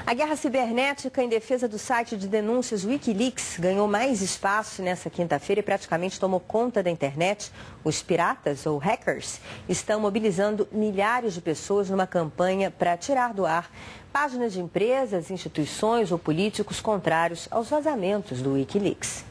A guerra cibernética em defesa do site de denúncias Wikileaks ganhou mais espaço nessa quinta-feira e praticamente tomou conta da internet. Os piratas, ou hackers, estão mobilizando milhares de pessoas numa campanha para tirar do ar páginas de empresas, instituições ou políticos contrários aos vazamentos do Wikileaks.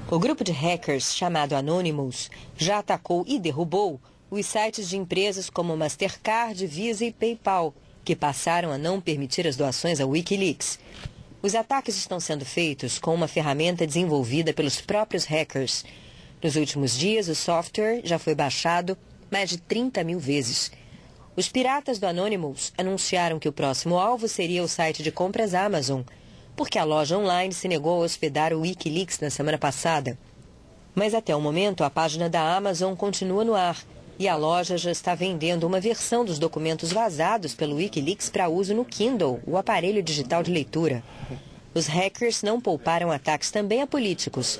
O grupo de hackers, chamado Anonymous, já atacou e derrubou os sites de empresas como Mastercard, Visa e PayPal, que passaram a não permitir as doações ao Wikileaks. Os ataques estão sendo feitos com uma ferramenta desenvolvida pelos próprios hackers. Nos últimos dias, o software já foi baixado mais de 30 mil vezes. Os piratas do Anonymous anunciaram que o próximo alvo seria o site de compras Amazon, porque a loja online se negou a hospedar o Wikileaks na semana passada. Mas até o momento, a página da Amazon continua no ar. E a loja já está vendendo uma versão dos documentos vazados pelo Wikileaks para uso no Kindle, o aparelho digital de leitura. Os hackers não pouparam ataques também a políticos.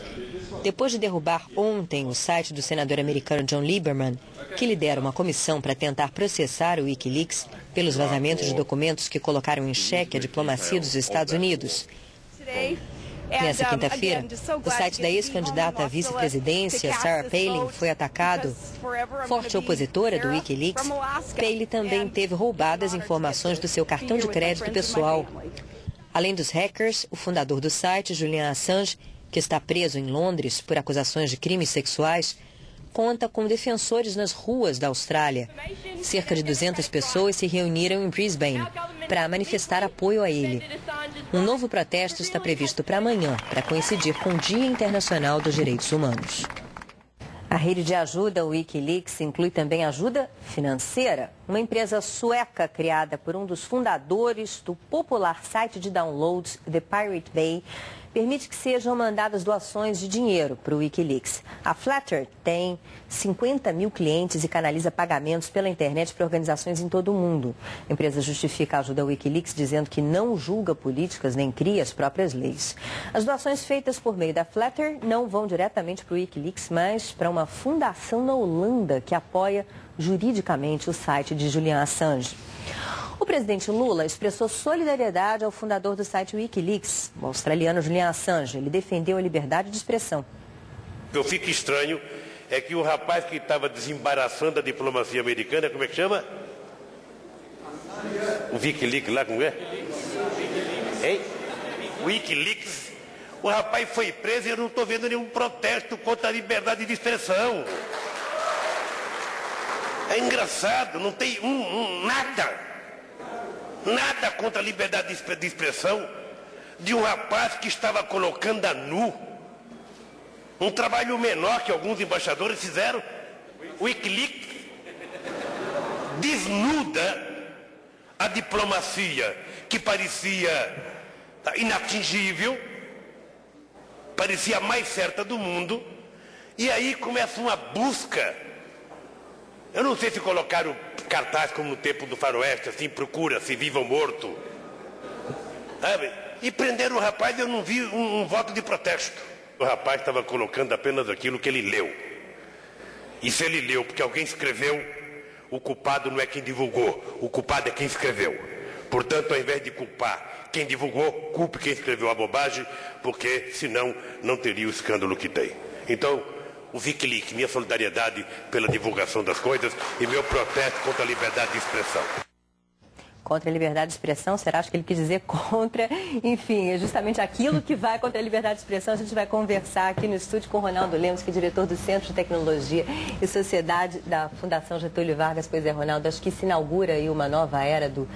Depois de derrubar ontem o site do senador americano John Lieberman, que lidera uma comissão para tentar processar o Wikileaks pelos vazamentos de documentos que colocaram em xeque a diplomacia dos Estados Unidos. Nessa quinta-feira, o site da ex-candidata à vice-presidência, Sarah Palin, foi atacado. Forte opositora do Wikileaks, Palin também teve roubadas informações do seu cartão de crédito pessoal. Além dos hackers, o fundador do site, Julian Assange, que está preso em Londres por acusações de crimes sexuais, conta com defensores nas ruas da Austrália. Cerca de 200 pessoas se reuniram em Brisbane para manifestar apoio a ele. Um novo protesto está previsto para amanhã, para coincidir com o Dia Internacional dos Direitos Humanos. A rede de ajuda Wikileaks inclui também ajuda financeira. Uma empresa sueca criada por um dos fundadores do popular site de downloads The Pirate Bay permite que sejam mandadas doações de dinheiro para o Wikileaks. A Flutter tem 50 mil clientes e canaliza pagamentos pela internet para organizações em todo o mundo. A empresa justifica a ajuda ao Wikileaks dizendo que não julga políticas nem cria as próprias leis. As doações feitas por meio da Flutter não vão diretamente para o Wikileaks, mas para uma fundação na Holanda que apoia juridicamente o site de Julian Assange. O presidente Lula expressou solidariedade ao fundador do site Wikileaks, o australiano Julian Assange. Ele defendeu a liberdade de expressão. O que eu fico estranho é que o rapaz que estava desembaraçando a diplomacia americana, como é que chama? O Wikileaks lá, como é? Hein? Wikileaks. O rapaz foi preso e eu não estou vendo nenhum protesto contra a liberdade de expressão. É engraçado, não tem nada. Nada contra a liberdade de expressão de um rapaz que estava colocando a nu um trabalho menor que alguns embaixadores fizeram. O Wikileaks desnuda a diplomacia que parecia inatingível, parecia a mais certa do mundo, e aí começa uma busca. Eu não sei se colocaram cartaz como no tempo do faroeste, assim, procura-se, vivo ou morto. Sabe? E prenderam o rapaz e eu não vi um voto de protesto. O rapaz estava colocando apenas aquilo que ele leu. E se ele leu porque alguém escreveu, o culpado não é quem divulgou, o culpado é quem escreveu. Portanto, ao invés de culpar quem divulgou, culpe quem escreveu a bobagem, porque senão não teria o escândalo que tem. Então, o Wikileaks, minha solidariedade pela divulgação das coisas e meu protesto contra a liberdade de expressão. Contra a liberdade de expressão, será que ele quis dizer contra? Enfim, é justamente aquilo que vai contra a liberdade de expressão. A gente vai conversar aqui no estúdio com o Ronaldo Lemos, que é diretor do Centro de Tecnologia e Sociedade da Fundação Getúlio Vargas. Pois é, Ronaldo, acho que se inaugura aí uma nova era do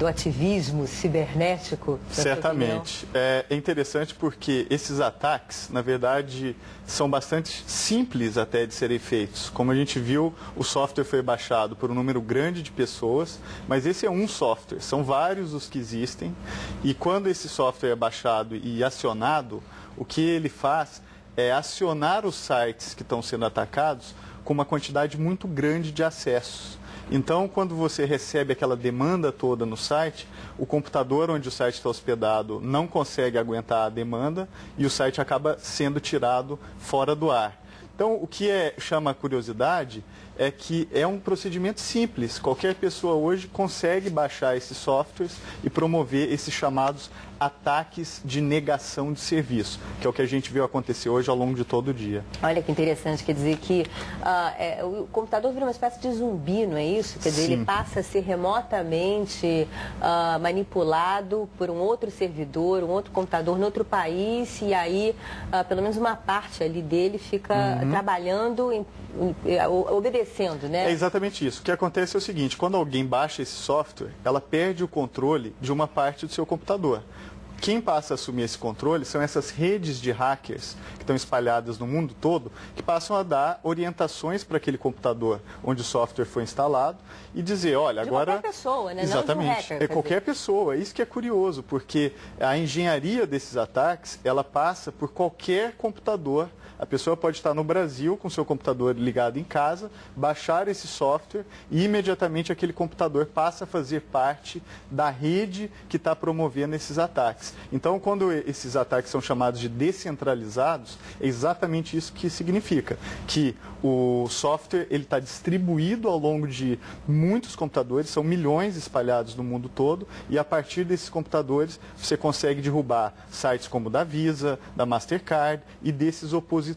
ativismo cibernético. Certamente. É interessante porque esses ataques, na verdade, são bastante simples até de serem feitos. Como a gente viu, o software foi baixado por um número grande de pessoas, mas esse é um software. São vários os que existem, e quando esse software é baixado e acionado, o que ele faz é acionar os sites que estão sendo atacados com uma quantidade muito grande de acessos. Então, quando você recebe aquela demanda toda no site, o computador onde o site está hospedado não consegue aguentar a demanda e o site acaba sendo tirado fora do ar. Então, o que chama a curiosidade é que é um procedimento simples. Qualquer pessoa hoje consegue baixar esses softwares e promover esses chamados ataques de negação de serviço, que é o que a gente viu acontecer hoje ao longo de todo o dia. Olha que interessante, quer dizer que o computador vira uma espécie de zumbi, não é isso? Quer dizer, Sim. ele passa a ser remotamente manipulado por um outro servidor, um outro computador, em outro país, e aí pelo menos uma parte ali dele fica trabalhando, obedecendo, né? É exatamente isso. O que acontece é o seguinte, quando alguém baixa esse software, ela perde o controle de uma parte do seu computador. Quem passa a assumir esse controle são essas redes de hackers que estão espalhadas no mundo todo, que passam a dar orientações para aquele computador onde o software foi instalado e dizer, olha, de agora... qualquer pessoa, né? Exatamente. Não de um hacker, é qualquer pessoa. Isso que é curioso, porque a engenharia desses ataques, ela passa por qualquer computador. A pessoa pode estar no Brasil com seu computador ligado em casa, baixar esse software e imediatamente aquele computador passa a fazer parte da rede que está promovendo esses ataques. Então, quando esses ataques são chamados de descentralizados, é exatamente isso que significa, que o software ele está distribuído ao longo de muitos computadores, são milhões espalhados no mundo todo, e a partir desses computadores você consegue derrubar sites como o da Visa, da Mastercard e desses opositores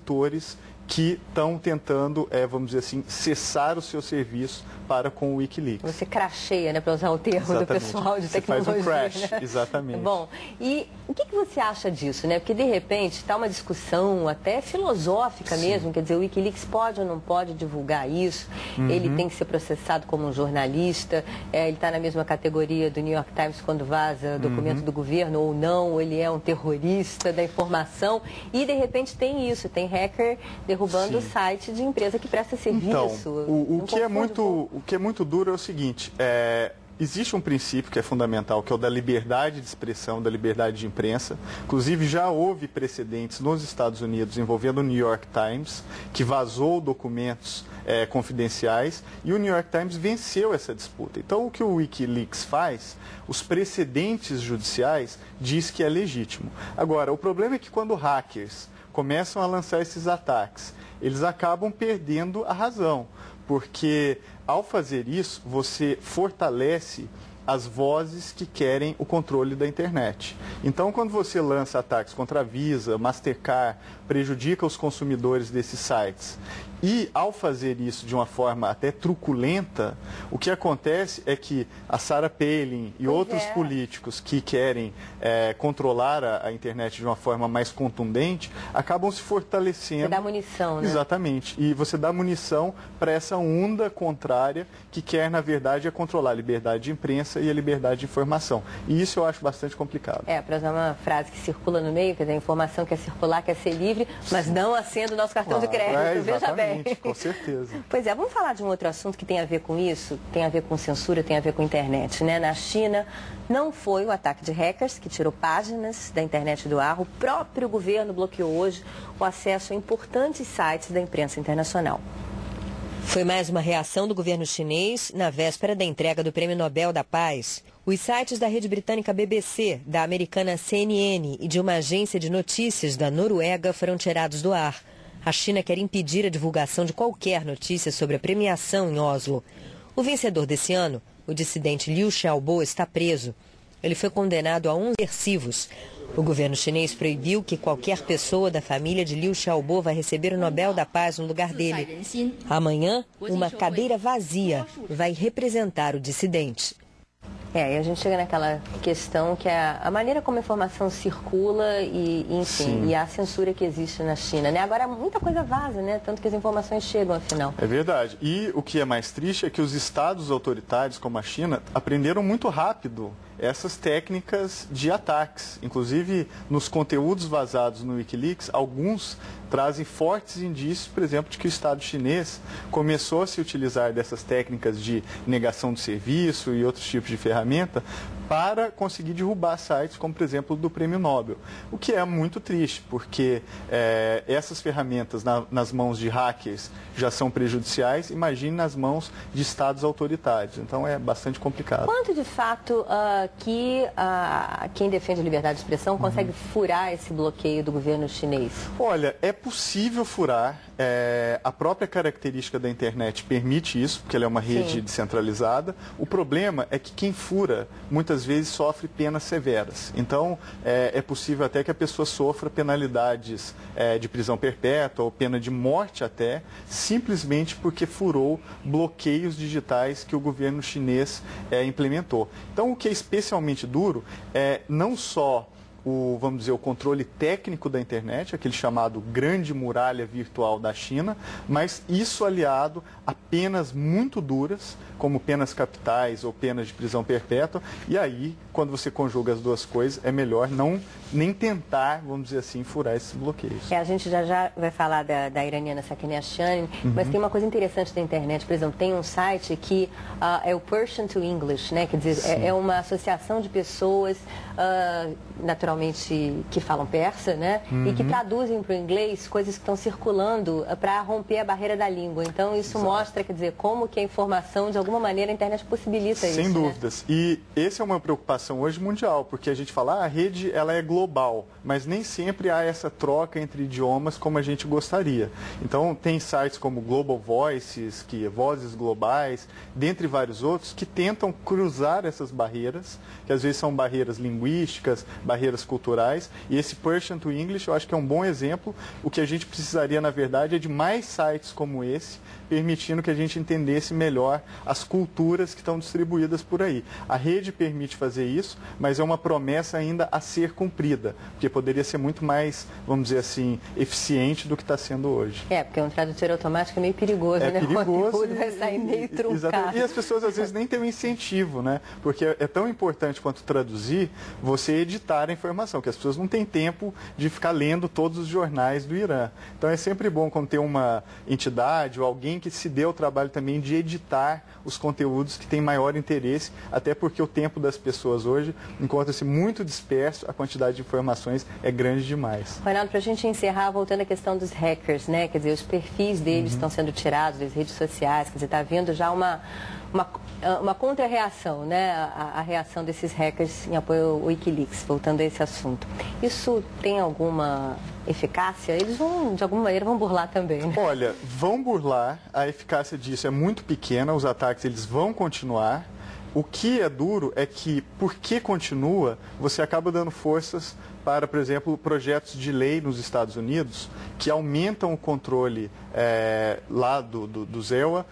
que estão tentando, vamos dizer assim, cessar o seu serviço para com o Wikileaks. Você crasheia, né, para usar o termo Exatamente. do pessoal de tecnologia. Você faz um crash, né? exatamente. Bom, e o que você acha disso, né? Porque, de repente, está uma discussão até filosófica mesmo, quer dizer, o Wikileaks pode ou não pode divulgar isso, ele tem que ser processado como um jornalista, ele está na mesma categoria do New York Times quando vaza documento do governo ou não, ou ele é um terrorista da informação, e, de repente, tem isso, tem hacker derrubando o site de empresa que presta serviço. Então, o que é muito duro é o seguinte, existe um princípio que é fundamental, que é o da liberdade de expressão, da liberdade de imprensa. Inclusive, já houve precedentes nos Estados Unidos envolvendo o New York Times, que vazou documentos confidenciais, e o New York Times venceu essa disputa. Então, o que o Wikileaks faz, os precedentes judiciais diz que é legítimo. Agora, o problema é que quando hackers começam a lançar esses ataques, eles acabam perdendo a razão, porque ao fazer isso, você fortalece as vozes que querem o controle da internet. Então, quando você lança ataques contra a Visa, Mastercard, prejudica os consumidores desses sites, e ao fazer isso de uma forma até truculenta, o que acontece é que a Sarah Palin e outros políticos que querem controlar a internet de uma forma mais contundente, acabam se fortalecendo. Você dá munição, né? Exatamente. E você dá munição para essa onda contrária que quer, na verdade, controlar a liberdade de imprensa e a liberdade de informação. E isso eu acho bastante complicado. Para usar uma frase que circula no meio, quer dizer, a informação quer circular, quer ser livre, mas não acendo o nosso cartão de crédito. Veja bem. Com certeza. Pois é, vamos falar de um outro assunto que tem a ver com isso, tem a ver com censura, tem a ver com internet, né? Na China, não foi o ataque de hackers que tirou páginas da internet do ar, o próprio governo bloqueou hoje o acesso a importantes sites da imprensa internacional. Foi mais uma reação do governo chinês na véspera da entrega do Prêmio Nobel da Paz. Os sites da rede britânica BBC, da americana CNN e de uma agência de notícias da Noruega foram tirados do ar. A China quer impedir a divulgação de qualquer notícia sobre a premiação em Oslo. O vencedor desse ano, o dissidente Liu Xiaobo, está preso. Ele foi condenado a 11 aversivos. O governo chinês proibiu que qualquer pessoa da família de Liu Xiaobo vai receber o Nobel da Paz no lugar dele. Amanhã, uma cadeira vazia vai representar o dissidente. E a gente chega naquela questão que é a maneira como a informação circula e, enfim, e a censura que existe na China, né? Agora muita coisa vaza, né? Tanto que as informações chegam, afinal. É verdade. E o que é mais triste é que os estados autoritários, como a China, aprenderam muito rápido essas técnicas de ataques. Inclusive, nos conteúdos vazados no Wikileaks, alguns trazem fortes indícios, por exemplo, de que o Estado chinês começou a se utilizar dessas técnicas de negação de serviço e outros tipos de ferramenta para conseguir derrubar sites, como, por exemplo, do Prêmio Nobel. O que é muito triste, porque essas ferramentas nas mãos de hackers já são prejudiciais, imagine nas mãos de estados autoritários. Então, é bastante complicado. Quanto, de fato, que quem defende a liberdade de expressão consegue furar esse bloqueio do governo chinês? Olha, é possível furar. A própria característica da internet permite isso, porque ela é uma rede descentralizada. O problema é que quem fura, muitas vezes, sofre penas severas. Então, é possível até que a pessoa sofra penalidades de prisão perpétua ou pena de morte até, simplesmente porque furou bloqueios digitais que o governo chinês implementou. Então, o que é especialmente duro é não só vamos dizer, o controle técnico da internet, aquele chamado grande muralha virtual da China, mas isso aliado a penas muito duras, como penas capitais ou penas de prisão perpétua, e aí, quando você conjuga as duas coisas, é melhor nem tentar, vamos dizer assim, furar esses bloqueios. A gente já vai falar da iraniana Sakineh Ashtiani, mas tem uma coisa interessante da internet, por exemplo, tem um site que é o Persian to English, né? Quer dizer, é uma associação de pessoas, naturalmente, que falam persa, né? E que traduzem para o inglês coisas que estão circulando para romper a barreira da língua. Então, isso mostra, quer dizer, como que a informação, de alguma maneira, a internet possibilita isso. Sem dúvidas. Né? E essa é uma preocupação hoje mundial, porque a gente fala, a rede ela é global, mas nem sempre há essa troca entre idiomas como a gente gostaria. Então, tem sites como Global Voices, que Vozes Globais, dentre vários outros, que tentam cruzar essas barreiras, que às vezes são barreiras linguísticas, barreiras culturais, e esse Persian to English eu acho que é um bom exemplo. O que a gente precisaria, na verdade, é de mais sites como esse, permitindo que a gente entendesse melhor as culturas que estão distribuídas por aí. A rede permite fazer isso, mas é uma promessa ainda a ser cumprida, porque poderia ser muito mais, vamos dizer assim, eficiente do que está sendo hoje. Porque um tradutor automático é meio perigoso, né? Perigoso. O vai sair meio truncado. Exatamente. E as pessoas às vezes nem têm um incentivo, né? Porque é tão importante quanto traduzir, você editar a informação, que as pessoas não têm tempo de ficar lendo todos os jornais do Irã. Então é sempre bom quando tem uma entidade ou alguém que se dê o trabalho também de editar os conteúdos que têm maior interesse, até porque o tempo das pessoas hoje encontra-se muito disperso, a quantidade de informações é grande demais. Ronaldo, para a gente encerrar, voltando à questão dos hackers, né? Quer dizer, os perfis deles estão sendo tirados das redes sociais, quer dizer, está havendo já uma contra-reação, né? A reação desses hackers em apoio ao Wikileaks, voltando a esse assunto. Isso tem alguma eficácia? Eles vão, de alguma maneira, vão burlar também, né? Olha, vão burlar, a eficácia disso é muito pequena, os ataques eles vão continuar. O que é duro é que, porque continua, você acaba dando forças para, por exemplo, projetos de lei nos Estados Unidos que aumentam o controle lá do ZEWA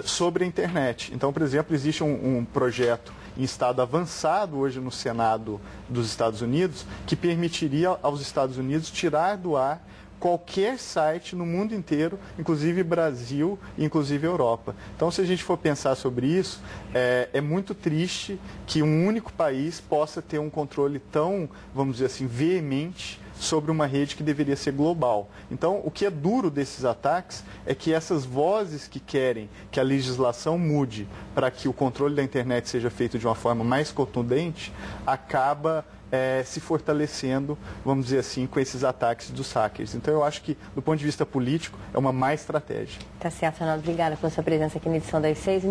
sobre a internet. Então, por exemplo, existe um projeto em estado avançado hoje no Senado dos Estados Unidos que permitiria aos Estados Unidos tirar do ar qualquer site no mundo inteiro, inclusive Brasil e inclusive Europa. Então, se a gente for pensar sobre isso, é muito triste que um único país possa ter um controle tão, vamos dizer assim, veemente sobre uma rede que deveria ser global. Então, o que é duro desses ataques é que essas vozes que querem que a legislação mude para que o controle da internet seja feito de uma forma mais contundente, acaba se fortalecendo, vamos dizer assim, com esses ataques dos hackers. Então, eu acho que, do ponto de vista político, é uma má estratégia. Tá certo, Ronaldo. Obrigada pela sua presença aqui na edição das 6.